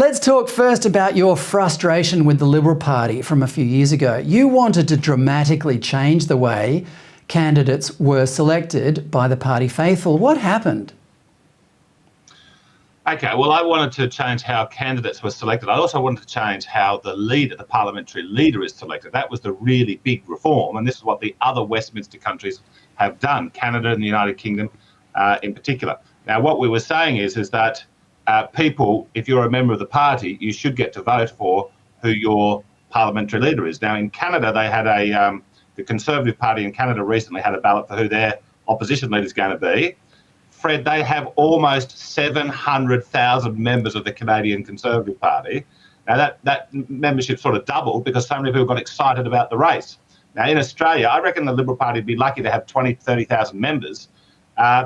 let's talk first about your frustration with the Liberal Party from a few years ago. You wanted to dramatically change the way candidates were selected by the party faithful. What happened? Okay, well, I wanted to change how candidates were selected. I also wanted to change how the leader, the parliamentary leader, is selected. That was the really big reform, and this is what the other Westminster countries have done, Canada and the United Kingdom in particular. Now, what we were saying is that people, if you're a member of the party, you should get to vote for who your parliamentary leader is. Now, in Canada, they had the Conservative Party in Canada recently had a ballot for who their opposition leader is going to be. Fred, they have almost 700,000 members of the Canadian Conservative Party. Now, that membership sort of doubled because so many people got excited about the race. Now, in Australia, I reckon the Liberal Party would be lucky to have 20,000, 30,000 members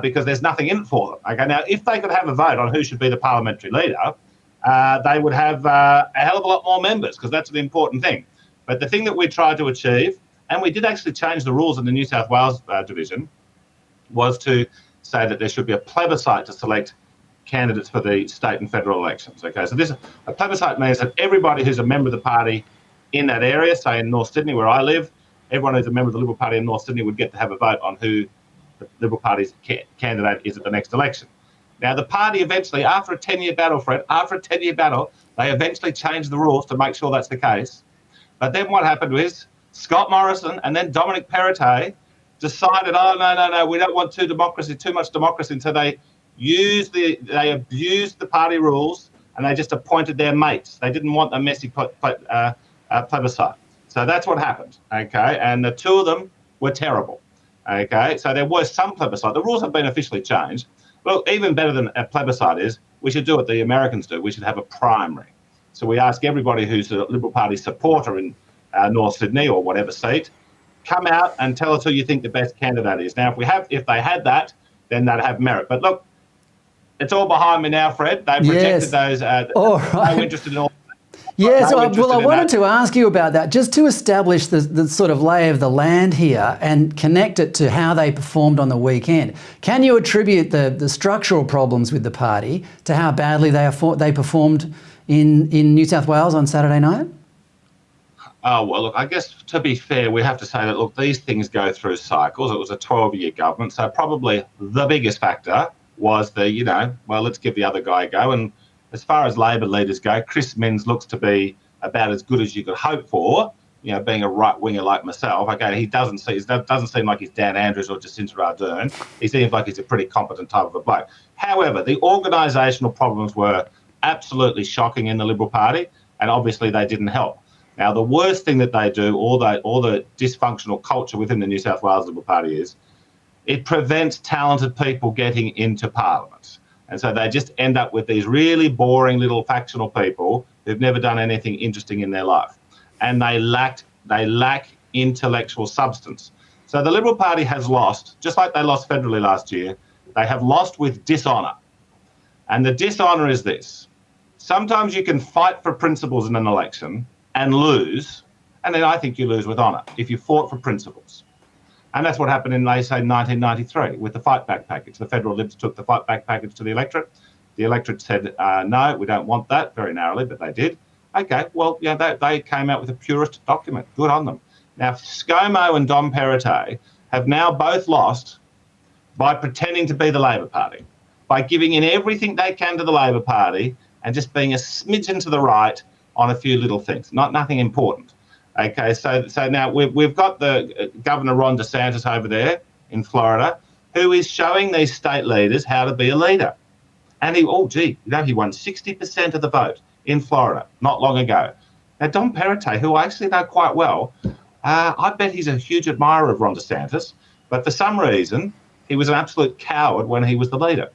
because there's nothing in it for them. Okay, now, if they could have a vote on who should be the parliamentary leader, they would have a hell of a lot more members because that's an important thing. But the thing that we tried to achieve, and we did actually change the rules in the New South Wales division, was to say that there should be a plebiscite to select candidates for the state and federal elections. Okay, so a plebiscite means that everybody who's a member of the party in that area, say in North Sydney where I live, everyone who's a member of the Liberal Party in North Sydney would get to have a vote on who the Liberal Party's candidate is at the next election. Now, the party eventually, after a 10-year battle, Fred, they eventually changed the rules to make sure that's the case. But then what happened was Scott Morrison and then Dominic Perrottet decided, no, we don't want too much democracy. And so they abused the party rules and they just appointed their mates. They didn't want a messy plebiscite. So that's what happened, okay? And the two of them were terrible, okay? So there was some plebiscite. The rules have been officially changed. Well, even better than a plebiscite is, we should do what the Americans do. We should have a primary. So we ask everybody who's a Liberal Party supporter in North Sydney or whatever seat, come out and tell us who you think the best candidate is. Now, if they had that, then they'd have merit. But look, it's all behind me now, Fred. They've rejected those. All right. No interest in all. Yes, well, I wanted to ask you about that, just to establish the sort of lay of the land here and connect it to how they performed on the weekend. Can you attribute the structural problems with the party to how badly they performed in New South Wales on Saturday night? Oh, well, look, I guess to be fair, we have to say that, look, these things go through cycles. It was a 12-year government, so probably the biggest factor was let's give the other guy a go. And as far as Labor leaders go, Chris Minns looks to be about as good as you could hope for, being a right-winger like myself. Okay, he doesn't seem like he's Dan Andrews or Jacinta Ardern. He seems like he's a pretty competent type of a bloke. However, the organisational problems were absolutely shocking in the Liberal Party, and obviously they didn't help. Now, the worst thing that they do, all the dysfunctional culture within the New South Wales Liberal Party is, it prevents talented people getting into Parliament. And so they just end up with these really boring little factional people who've never done anything interesting in their life. And they lack intellectual substance. So the Liberal Party has lost, just like they lost federally last year, they have lost with dishonour. And the dishonour is this. Sometimes you can fight for principles in an election and lose, and then I think you lose with honour if you fought for principles. And that's what happened in, they say, 1993 with the Fight Back package. The Federal Libs took the Fight Back package to the electorate. The electorate said, no, we don't want that, very narrowly, but they did. Okay, well, they came out with a purist document. Good on them. Now, ScoMo and Dom Perrottet have now both lost by pretending to be the Labor Party, by giving in everything they can to the Labor Party and just being a smidgen to the right on a few little things, nothing important. Okay, so now we've got the Governor Ron DeSantis over there in Florida, who is showing these state leaders how to be a leader. And he won 60% of the vote in Florida not long ago. Now, Dom Perrottet, who I actually know quite well, I bet he's a huge admirer of Ron DeSantis, but for some reason, he was an absolute coward when he was the leader.